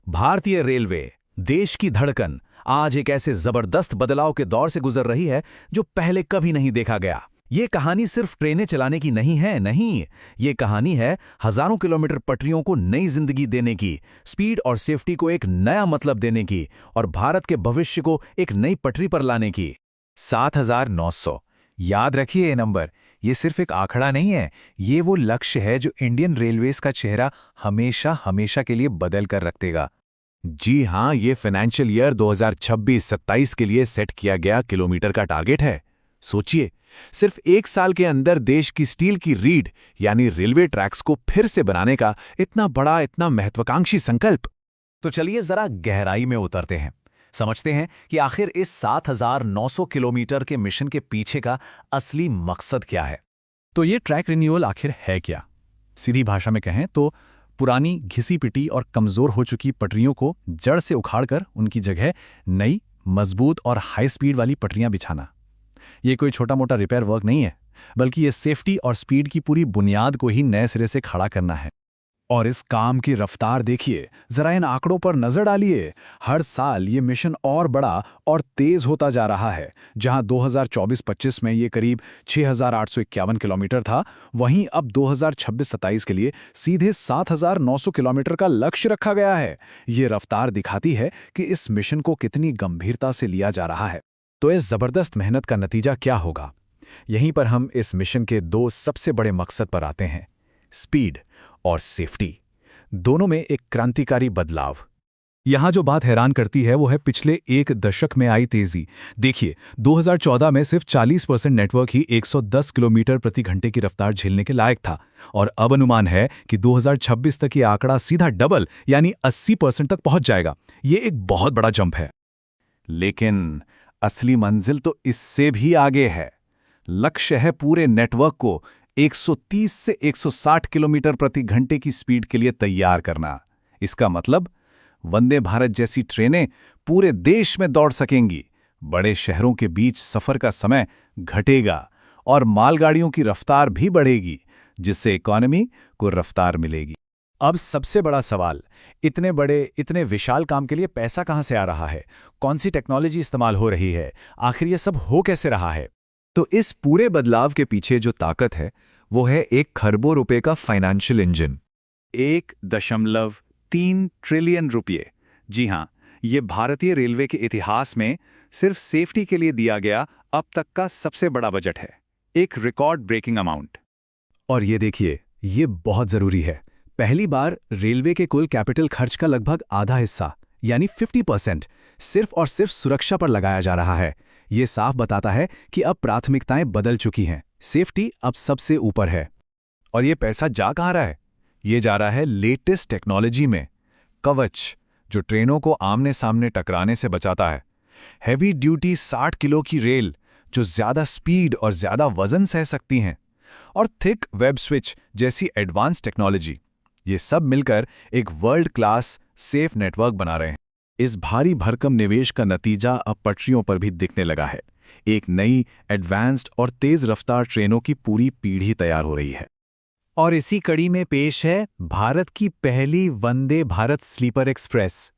भारतीय रेलवे, देश की धड़कन, आज एक ऐसे जबरदस्त बदलाव के दौर से गुजर रही है जो पहले कभी नहीं देखा गया। ये कहानी सिर्फ ट्रेनें चलाने की नहीं है, नहीं। ये कहानी है हजारों किलोमीटर पटरियों को नई जिंदगी देने की, स्पीड और सेफ्टी को एक नया मतलब देने की और भारत के भविष्य को एक नई पटरी पर लाने की। 7,900। याद रखिए ये नंबर। ये सिर्फ एक आंकड़ा नहीं है, ये वो लक्ष्य है जो इंडियन रेलवेज का चेहरा हमेशा हमेशा के लिए बदल कर रख देगा। जी हां, ये फाइनेंशियल ईयर 2026-27 के लिए सेट किया गया किलोमीटर का टारगेट है। सोचिए, सिर्फ एक साल के अंदर देश की स्टील की रीढ़ यानी रेलवे ट्रैक्स को फिर से बनाने का इतना बड़ा, इतना महत्वाकांक्षी संकल्प। तो चलिए जरा गहराई में उतरते हैं, समझते हैं कि आखिर इस 7,900 किलोमीटर के मिशन के पीछे का असली मकसद क्या है। तो ये ट्रैक रिन्यूअल आखिर है क्या? सीधी भाषा में कहें तो पुरानी, घिसी पिटी और कमजोर हो चुकी पटरियों को जड़ से उखाड़कर उनकी जगह नई, मजबूत और हाई स्पीड वाली पटरियां बिछाना। ये कोई छोटा मोटा रिपेयर वर्क नहीं है, बल्कि ये सेफ्टी और स्पीड की पूरी बुनियाद को ही नए सिरे से खड़ा करना है। और इस काम की रफ्तार देखिए, जरा इन आंकड़ों पर नजर डालिए। हर साल ये मिशन और बड़ा और तेज होता जा रहा है। जहां 2024-25 में ये करीब 6,851 किलोमीटर था, वहीं अब 2026-27 के लिए सीधे 7,900 किलोमीटर का लक्ष्य रखा गया है। ये रफ्तार दिखाती है कि इस मिशन को कितनी गंभीरता से लिया जा रहा है। तो इस जबरदस्त मेहनत का नतीजा क्या होगा? यहीं पर हम इस मिशन के दो सबसे बड़े मकसद पर आते हैं, स्पीड और सेफ्टी। दोनों में एक क्रांतिकारी बदलाव। यहां जो बात हैरान करती है वो है पिछले एक दशक में आई तेजी। देखिए, 2014 में सिर्फ 40% नेटवर्क ही 110 किलोमीटर प्रति घंटे की रफ्तार झेलने के लायक था, और अब अनुमान है कि 2026 तक ये आंकड़ा सीधा डबल यानी 80% तक पहुंच जाएगा। ये एक बहुत बड़ा जंप है। लेकिन असली मंजिल तो इससे भी आगे है। लक्ष्य है पूरे नेटवर्क को 130 से 160 किलोमीटर प्रति घंटे की स्पीड के लिए तैयार करना। इसका मतलब वंदे भारत जैसी ट्रेनें पूरे देश में दौड़ सकेंगी, बड़े शहरों के बीच सफर का समय घटेगा और मालगाड़ियों की रफ्तार भी बढ़ेगी, जिससे इकोनॉमी को रफ्तार मिलेगी। अब सबसे बड़ा सवाल, इतने बड़े, इतने विशाल काम के लिए पैसा कहां से आ रहा है? कौन सी टेक्नोलॉजी इस्तेमाल हो रही है? आखिर ये सब हो कैसे रहा है? तो इस पूरे बदलाव के पीछे जो ताकत है वो है 1 खरबों रुपए का फाइनेंशियल इंजन। 1.3 ट्रिलियन रुपये। जी हां, ये भारतीय रेलवे के इतिहास में सिर्फ सेफ्टी के लिए दिया गया अब तक का सबसे बड़ा बजट है। एक रिकॉर्ड ब्रेकिंग अमाउंट। और ये देखिए, ये बहुत जरूरी है। पहली बार रेलवे के कुल कैपिटल खर्च का लगभग आधा हिस्सा यानी 50% सिर्फ और सिर्फ सुरक्षा पर लगाया जा रहा है। ये साफ बताता है कि अब प्राथमिकताएं बदल चुकी हैं, सेफ्टी अब सबसे ऊपर है। और ये पैसा जा कहां रहा है? ये जा रहा है लेटेस्ट टेक्नोलॉजी में। कवच, जो ट्रेनों को आमने सामने टकराने से बचाता है। हैवी ड्यूटी 60 किलो की रेल, जो ज्यादा स्पीड और ज्यादा वजन सह सकती हैं। और थिक वेब स्विच जैसी एडवांस टेक्नोलॉजी। ये सब मिलकर एक वर्ल्ड क्लास सेफ नेटवर्क बना रहे हैं। इस भारी भरकम निवेश का नतीजा अब पटरियों पर भी दिखने लगा है। एक नई, एडवांस्ड और तेज रफ्तार ट्रेनों की पूरी पीढ़ी तैयार हो रही है। और इसी कड़ी में पेश है भारत की पहली वंदे भारत स्लीपर एक्सप्रेस।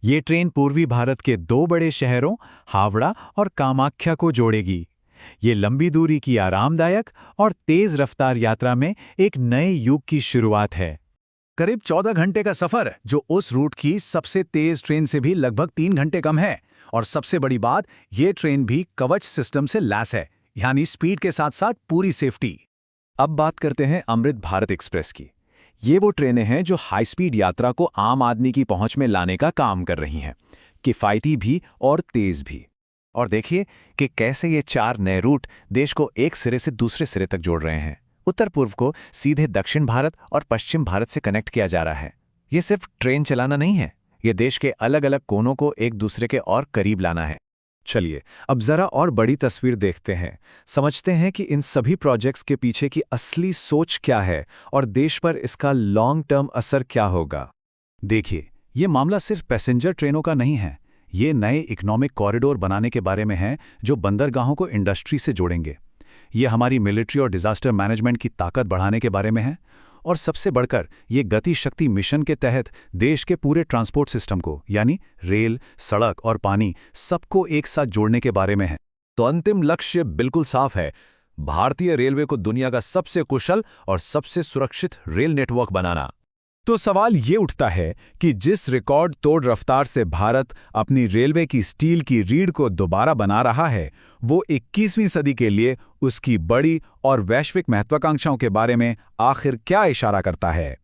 ये ट्रेन पूर्वी भारत के 2 बड़े शहरों हावड़ा और कामाख्या को जोड़ेगी। ये लंबी दूरी की आरामदायक और तेज रफ्तार यात्रा में एक नए युग की शुरुआत है। करीब 14 घंटे का सफर, जो उस रूट की सबसे तेज ट्रेन से भी लगभग 3 घंटे कम है। और सबसे बड़ी बात, ये ट्रेन भी कवच सिस्टम से लैस है, यानी स्पीड के साथ साथ पूरी सेफ्टी। अब बात करते हैं अमृत भारत एक्सप्रेस की। ये वो ट्रेनें हैं जो हाई स्पीड यात्रा को आम आदमी की पहुंच में लाने का काम कर रही हैं, किफायती भी और तेज भी। और देखिए कि कैसे ये 4 नए रूट देश को एक सिरे से दूसरे सिरे तक जोड़ रहे हैं। उत्तर पूर्व को सीधे दक्षिण भारत और पश्चिम भारत से कनेक्ट किया जा रहा है। ये सिर्फ ट्रेन चलाना नहीं है, ये देश के अलग अलग कोनों को एक दूसरे के और करीब लाना है। चलिए अब जरा और बड़ी तस्वीर देखते हैं, समझते हैं कि इन सभी प्रोजेक्ट्स के पीछे की असली सोच क्या है और देश पर इसका लॉन्ग टर्म असर क्या होगा। देखिए, ये मामला सिर्फ पैसेंजर ट्रेनों का नहीं है। ये नए इकोनॉमिक कॉरिडोर बनाने के बारे में है जो बंदरगाहों को इंडस्ट्री से जोड़ेंगे। ये हमारी मिलिट्री और डिजास्टर मैनेजमेंट की ताकत बढ़ाने के बारे में है और सबसे बढ़कर ये गति शक्ति मिशन के तहत देश के पूरे ट्रांसपोर्ट सिस्टम को यानी रेल, सड़क और पानी सबको एक साथ जोड़ने के बारे में है। तो अंतिम लक्ष्य बिल्कुल साफ है, भारतीय रेलवे को दुनिया का सबसे कुशल और सबसे सुरक्षित रेल नेटवर्क बनाना। तो सवाल ये उठता है कि जिस रिकॉर्ड तोड़ रफ्तार से भारत अपनी रेलवे की स्टील की रीढ़ को दोबारा बना रहा है, वो 21वीं सदी के लिए उसकी बड़ी और वैश्विक महत्वाकांक्षाओं के बारे में आखिर क्या इशारा करता है?